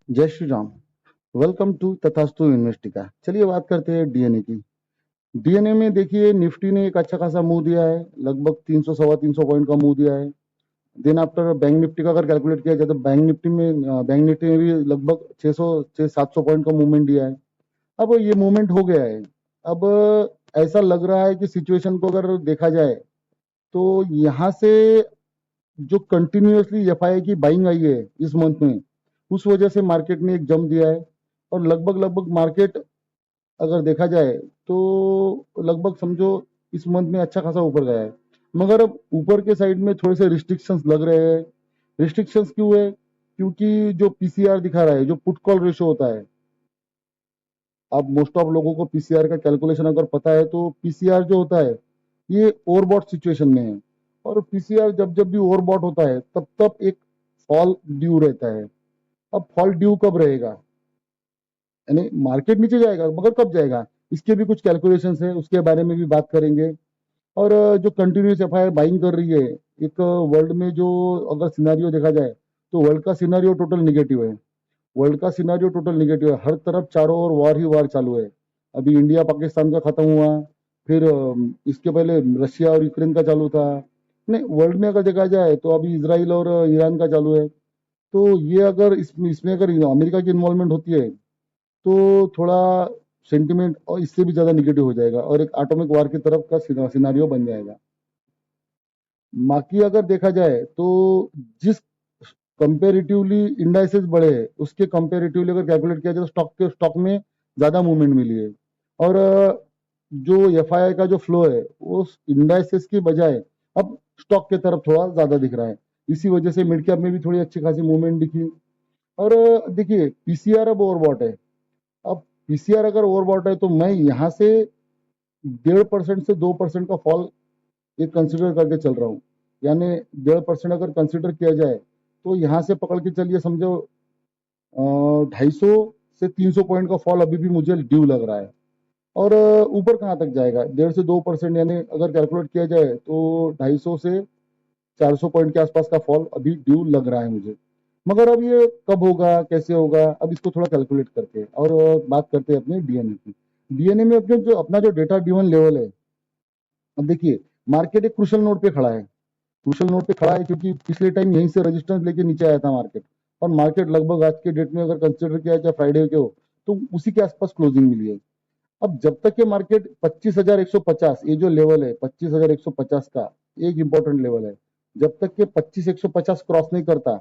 जय Shri Ram. Welcome to तथास्तु इन्वेस्टिका। चलिए बात करते हैं डीएनए की। डीएनए में देखिए निफ्टी ने एक अच्छा खासा मूव दिया है, लगभग 300 सवा 300 पॉइंट का मूव दिया है। देन आफ्टर बैंक निफ्टी का अगर कैलकुलेट किया जाए तो बैंक निफ्टी में भी लगभग 600 से 700 पॉइंट का मूवमेंट दिया है। अब ये मूवमेंट हो गया है। अब ऐसा लग रहा है कि सिचुएशन को अगर देखा जाए तो यहाँ से जो कंटिन्यूअसली एफआई की बाइंग आई है इस मंथ में, उस वजह से मार्केट ने एक जंप दिया है। और लगभग लगभग मार्केट अगर देखा जाए तो लगभग समझो इस मंथ में अच्छा खासा ऊपर गया है। मगर अब ऊपर के साइड में थोड़े से रिस्ट्रिक्शंस लग रहे हैं। रिस्ट्रिक्शंस क्यों है? क्योंकि जो पीसीआर दिखा रहा है, जो पुट कॉल रेशो होता है, अब मोस्ट ऑफ लोगों को पीसीआर का कैलकुलेशन अगर पता है तो पीसीआर जो होता है ये ओवरबॉट सिचुएशन में है। और पीसीआर जब जब भी ओवरबॉट होता है तब तब एक फॉल ड्यू रहता है। अब फॉल ड्यू कब रहेगा? यानी मार्केट नीचे जाएगा, मगर कब जाएगा इसके भी कुछ कैलकुलेशंस है, उसके बारे में भी बात करेंगे। और जो कंटिन्यूस एफआई बाइंग कर रही है, एक वर्ल्ड में जो अगर सिनारियो देखा जाए तो वर्ल्ड का सिनारियो टोटल निगेटिव है। वर्ल्ड का सिनारियो टोटल निगेटिव है, हर तरफ चारों ओर वार ही वार चालू है। अभी इंडिया पाकिस्तान का खत्म हुआ, फिर इसके पहले रशिया और यूक्रेन का चालू था। नहीं, वर्ल्ड में अगर देखा जाए तो अभी इसराइल और ईरान का चालू है। तो ये अगर इसमें अगर अमेरिका की इन्वॉल्वमेंट होती है तो थोड़ा सेंटिमेंट और इससे भी ज्यादा निगेटिव हो जाएगा और एक एटॉमिक वार की तरफ का सिनारियो बन जाएगा। बाकी अगर देखा जाए तो जिस कंपेरेटिवली इंडाइसेस बढ़े हैं उसके कंपेरेटिवली अगर कैलकुलेट किया जाए तो स्टॉक में ज्यादा मूवमेंट मिली है। और जो एफआईआई का जो फ्लो है वो इंडाइसेस की बजाय अब स्टॉक के तरफ थोड़ा ज्यादा दिख रहा है। इसी वजह से मिड कैप में भी थोड़ी अच्छी खासी मूवमेंट दिखी। और देखिए पीसीआर अब ओवरबॉट है। अब पीसीआर अगर ओवरबॉट है तो मैं यहाँ से 1.5% से 2% का फॉल ये कंसिडर करके चल रहा हूँ। यानी 1.5% अगर कंसिडर किया जाए तो यहाँ से पकड़ के चलिए, समझो 250 से 300 पॉइंट का फॉल अभी भी मुझे ड्यू लग रहा है। और ऊपर कहाँ तक जाएगा? 1.5 से 2%, यानी अगर कैलकुलेट किया जाए तो 250 से 400 पॉइंट के आसपास का फॉल अभी ड्यू लग रहा है मुझे। मगर अब ये कब होगा, कैसे होगा, अब इसको थोड़ा कैलकुलेट करते हैं और बात करते हैं अपने डीएनए की। डीएनए में अपना जो डेटा ड्रिवन लेवल है, अब देखिए मार्केट एक क्रूशल नोड पे खड़ा है। क्रूशल नोड पे खड़ा है क्योंकि पिछले टाइम यहीं से रेजिस्टेंस लेके नीचे आया था मार्केट। और मार्केट लगभग आज के डेट में अगर कंसिडर किया जाए फ्राइडे के हो तो उसी के आसपास क्लोजिंग मिली है। अब जब तक ये मार्केट 25,150, ये जो लेवल है 25,150 का एक इंपॉर्टेंट लेवल है, जब तक ये 25,150 क्रॉस नहीं करता,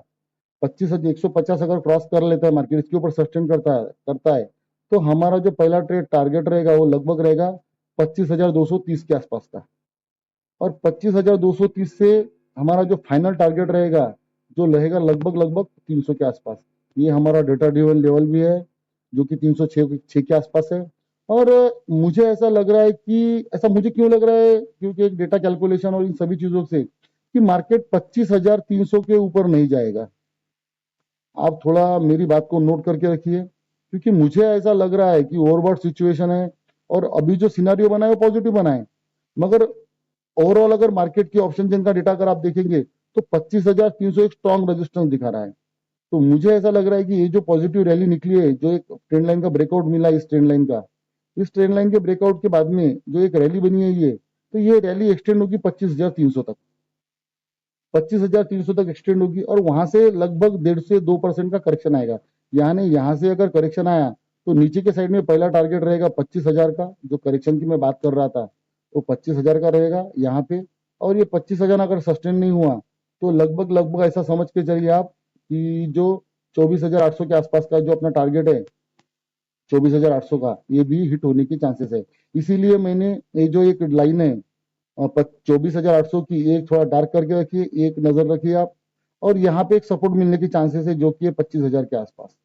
25,150 अगर क्रॉस कर लेता है मार्केट, इसके ऊपर सस्टेन करता है तो हमारा जो पहला ट्रेड टारगेट रहेगा वो लगभग रहेगा 25,230 के आसपास का। और 25,230 से हमारा जो फाइनल टारगेट रहेगा जो रहेगा लगभग लगभग 300 के आसपास। ये हमारा डेटा ड्रिवन लेवल भी है जो कि 306 के आसपास है। और मुझे ऐसा लग रहा है कि, ऐसा मुझे क्यों लग रहा है, क्योंकि एक डेटा कैलकुलेशन और इन सभी चीजों से, कि मार्केट 25,300 के ऊपर नहीं जाएगा। आप थोड़ा मेरी बात को नोट करके रखिए, क्योंकि मुझे ऐसा लग रहा है कि ओवरबॉट सिचुएशन है और अभी जो सिनारियो बना है वो पॉजिटिव बना है। मगर ओवरऑल अगर मार्केट की ऑप्शन चेन का डेटा अगर आप देखेंगे तो 25,300 एक स्ट्रॉन्ग रेजिस्टेंस दिखा रहा है। तो मुझे ऐसा लग रहा है कि ये जो पॉजिटिव रैली निकली है, जो एक ट्रेंड लाइन का ब्रेकआउट मिला है इस ट्रेंड लाइन के ब्रेकआउट के बाद में जो एक रैली बनी है ये, तो ये रैली एक्सटेंड होगी 25,300 तक। 25,300 तक एक्सटेंड होगी और वहां से लगभग 1.5 से 2% का करेक्शन आएगा। यानी यहाँ से अगर करेक्शन आया तो नीचे के साइड में पहला टारगेट रहेगा 25,000 का, जो करेक्शन की मैं बात कर रहा था वो 25,000 का रहेगा यहाँ पे। और ये 25,000 अगर सस्टेन नहीं हुआ तो लगभग लगभग ऐसा समझ के चलिए आप कि जो 24,800 के आसपास का जो अपना टारगेट है, 24,800 का, ये भी हिट होने की चांसेस है। इसीलिए मैंने ये जो एक लाइन है 24,800 की, एक थोड़ा डार्क करके रखिए, एक नजर रखिए आप। और यहाँ पे एक सपोर्ट मिलने की चांसेस है जो कि है 25,000 के आसपास।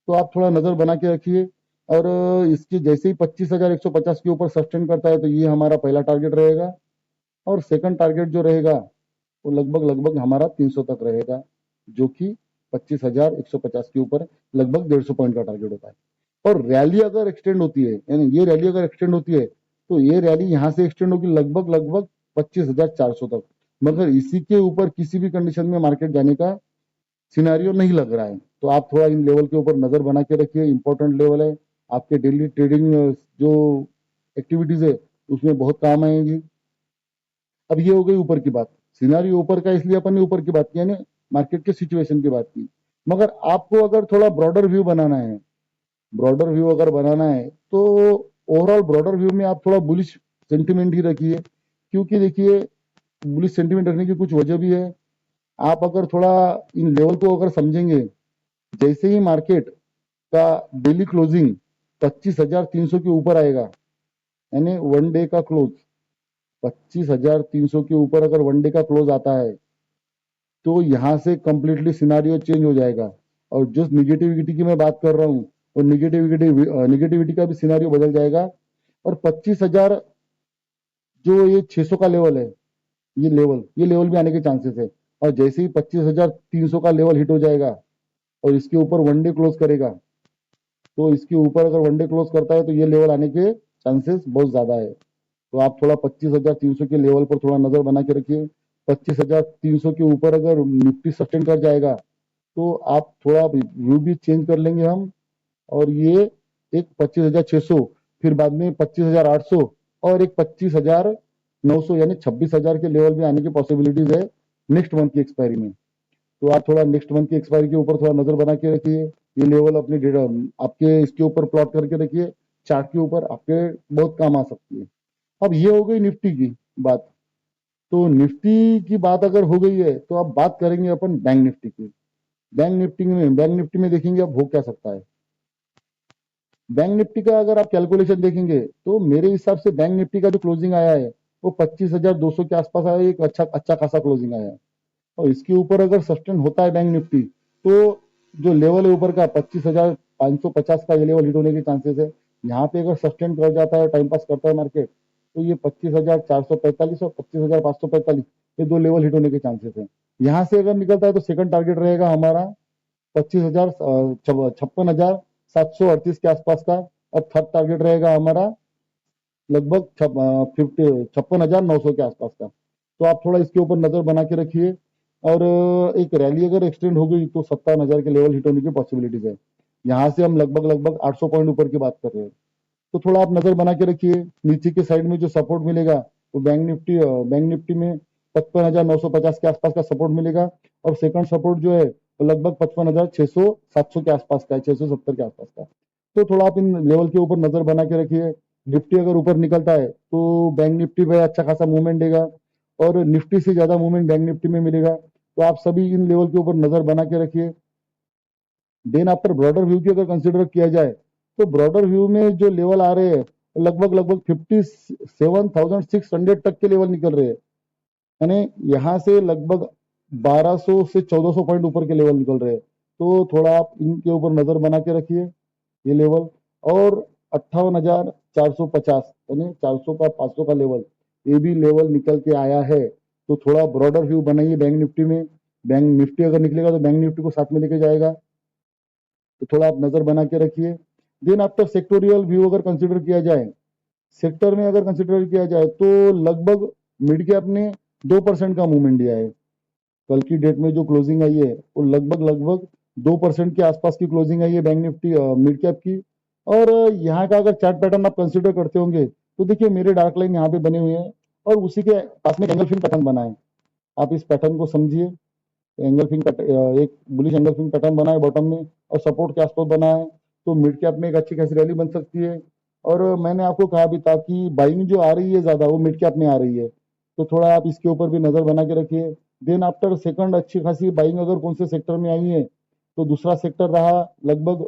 तो आप थोड़ा नजर बना के रखिए। और इसकी जैसे ही 25,150 के ऊपर सस्टेन करता है तो ये हमारा पहला टारगेट रहेगा। और सेकंड टारगेट जो रहेगा वो लगभग लगभग हमारा 300 तक रहेगा, जो कि 25,150 के ऊपर लगभग 150 पॉइंट का टारगेट होता है। और रैली अगर एक्सटेंड होती है, यानी ये रैली अगर एक्सटेंड होती है तो ये रैली यहाँ से एक्सटेंड होगी लगभग लगभग 25,400 तक। मगर इसी के ऊपर किसी भी कंडीशन में मार्केट जाने का सिनेरियो नहीं लग रहा है। तो आप थोड़ा इन लेवल के ऊपर नजर बना के रखिए, इंपॉर्टेंट लेवल है, आपके डेली ट्रेडिंग जो एक्टिविटीज है उसमें बहुत काम आएंगी। अब ये हो गई ऊपर की बात, सिनेरियो ऊपर का, इसलिए अपन ने ऊपर की बात की, यानी मार्केट के सिचुएशन की बात की। मगर आपको अगर थोड़ा ब्रॉडर व्यू बनाना है, ब्रॉडर व्यू अगर बनाना है तो ओवरऑल ब्रॉडर व्यू में आप थोड़ा बुलिश सेंटिमेंट ही रखिए, क्योंकि देखिए बुलिश सेंटिमेंट रखने की कुछ वजह भी है। आप अगर थोड़ा इन लेवल को अगर समझेंगे, जैसे ही मार्केट का डेली क्लोजिंग 25,300 के ऊपर आएगा, यानी वन डे का क्लोज 25,300 के ऊपर अगर वन डे का क्लोज आता है तो यहां से कंप्लीटली सिनारियो चेंज हो जाएगा। और जो निगेटिविटी की मैं बात कर रहा हूँ, वो निगेटिविटी का भी सिनारियो बदल जाएगा। और 25,000 जो ये 600 का लेवल है, ये लेवल भी आने के चांसेस है। और जैसे ही 25,300 का लेवल हिट हो जाएगा और इसके ऊपर वन डे क्लोज करेगा, तो इसके ऊपर अगर वन डे क्लोज करता है तो ये लेवल आने के चांसेस बहुत ज्यादा है। तो आप थोड़ा 25,300 के लेवल पर थोड़ा नजर बना के रखिए। 25,300 के ऊपर अगर निफ्टी सस्टेन कर जाएगा तो आप थोड़ा व्यू भी चेंज कर लेंगे हम, और ये एक 25,600, फिर बाद में 25,800, और एक 25,900 यानी 26,000 के लेवल भी आने की पॉसिबिलिटीज है नेक्स्ट मंथ की एक्सपायरी में। तो आप थोड़ा नेक्स्ट मंथ की एक्सपायरी के ऊपर थोड़ा नजर बना के रखिए। ये लेवल अपने डेटा आपके इसके ऊपर प्लॉट करके रखिए, चार्ट के ऊपर आपके बहुत काम आ सकती है। अब ये हो गई निफ्टी की बात। तो निफ्टी की बात अगर हो गई है तो अब बात करेंगे अपन बैंक निफ्टी की। बैंक निफ्टी में देखेंगे अब हो क्या सकता है। बैंक निफ्टी का अगर आप कैलकुलेशन देखेंगे तो मेरे हिसाब से बैंक निफ्टी का जो क्लोजिंग आया है वो 25,200 के आसपास आया है, एक अच्छा अच्छा खासा क्लोजिंग आया है। और इसके ऊपर अगर सस्टेन होता है बैंक निफ्टी तो जो लेवल है ऊपर का 25,550 का ये लेवल हिट होने के चांसेस है। यहाँ पे अगर सस्टेन कर जाता है, टाइम पास करता है मार्केट, तो ये 25,445 और 25,545 ये दो लेवल हिट होने के चांसेस है। यहाँ से अगर निकलता है तो सेकंड टारगेट रहेगा हमारा 56,000 56,738 के आसपास का। और थर्ड टारगेट रहेगा हमारा लगभग 56,900 के आसपास का। तो आप थोड़ा इसके ऊपर नजर बना के रखिए। और एक रैली अगर एक्सटेंड हो गई तो 57,000 के लेवल हिट होने की पॉसिबिलिटीज है। यहाँ से हम लगभग लगभग 800 पॉइंट ऊपर की बात कर रहे हैं। तो थोड़ा आप नजर बना के रखिए। नीचे के साइड में जो सपोर्ट मिलेगा वो बैंक निफ्टी में 55,950 के आसपास का सपोर्ट मिलेगा। और सेकंड सपोर्ट जो है वो लगभग 55,600 700 के आसपास का है, 670 के आसपास का। तो थोड़ा आप इन लेवल के ऊपर नजर बना के रखिए। निफ्टी अगर ऊपर निकलता है तो बैंक निफ्टी पे अच्छा खासा मूवमेंट देगा, और निफ्टी से ज्यादा मूवमेंट बैंक निफ्टी में मिलेगा। तो आप सभी इन लेवल के ऊपर नजर बना के रखिए। देन आफ्टर ब्रॉडर व्यू की अगर कंसिडर किया जाए तो ब्रॉडर व्यू में जो लेवल आ रहे हैं लगभग लगभग 57,600 तक के लेवल निकल रहे हैं। यानी यहाँ से लगभग 1200 से 1400 पॉइंट ऊपर के लेवल निकल रहे हैं। तो थोड़ा आप इनके ऊपर नजर बना के रखिए ये लेवल। और 58,450 यानी 400 का 500 का लेवल, ये भी लेवल निकल के आया है। तो थोड़ा ब्रॉडर व्यू बनाइए बैंक निफ्टी में। बैंक निफ्टी अगर निकलेगा तो बैंक निफ्टी को साथ में लेके जाएगा। तो थोड़ा आप नजर बना के रखिए। देन आफ्टर सेक्टोरियल व्यू अगर कंसिडर किया जाए, सेक्टर में अगर कंसिडर किया जाए तो लगभग मिड कैप ने 2% का मूवमेंट दिया है। कल की डेट में जो क्लोजिंग आई है वो लगभग लगभग 2% के आसपास की क्लोजिंग आई है बैंक निफ्टी मिड कैप की। और यहाँ का अगर चार्ट पैटर्न आप कंसिडर करते होंगे तो देखिए मेरे डार्क लाइन यहाँ पे बने हुए हैं और उसी के पास में एंगल फिन पैटर्न बना है। आप इस पैटर्न को समझिए। एंगल फिन एक बुलिश एंगल फिन पैटर्न बना है बॉटम में और सपोर्ट के आसपास बना है। तो मिड कैप में एक अच्छी खासी रैली बन सकती है। और मैंने आपको कहा भी था कि बाइंग जो आ रही है ज्यादा वो मिड कैप में आ रही है। तो थोड़ा आप इसके ऊपर भी नजर बना के रखिए। देन आफ्टर सेकंड अच्छी खासी बाइंग अगर कौन से सेक्टर में आई है तो दूसरा सेक्टर रहा लगभग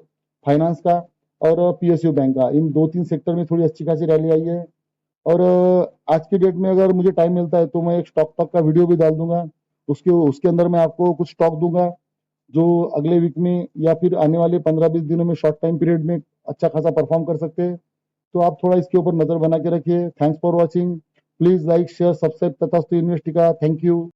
फाइनेंस का और पीएसयू बैंक का। इन दो तीन सेक्टर में थोड़ी अच्छी खासी रैली आई है। और आज की डेट में अगर मुझे टाइम मिलता है तो मैं एक स्टॉक तक का वीडियो भी डाल दूंगा। उसके उसके अंदर मैं आपको कुछ स्टॉक दूंगा जो अगले वीक में या फिर आने वाले 15-20 दिनों में शॉर्ट टाइम पीरियड में अच्छा खासा परफॉर्म कर सकते हैं। तो आप थोड़ा इसके ऊपर नजर बना के रखिए। Thanks for watching. Please like share subscribe तथा इन्वेस्टिका। Thank you.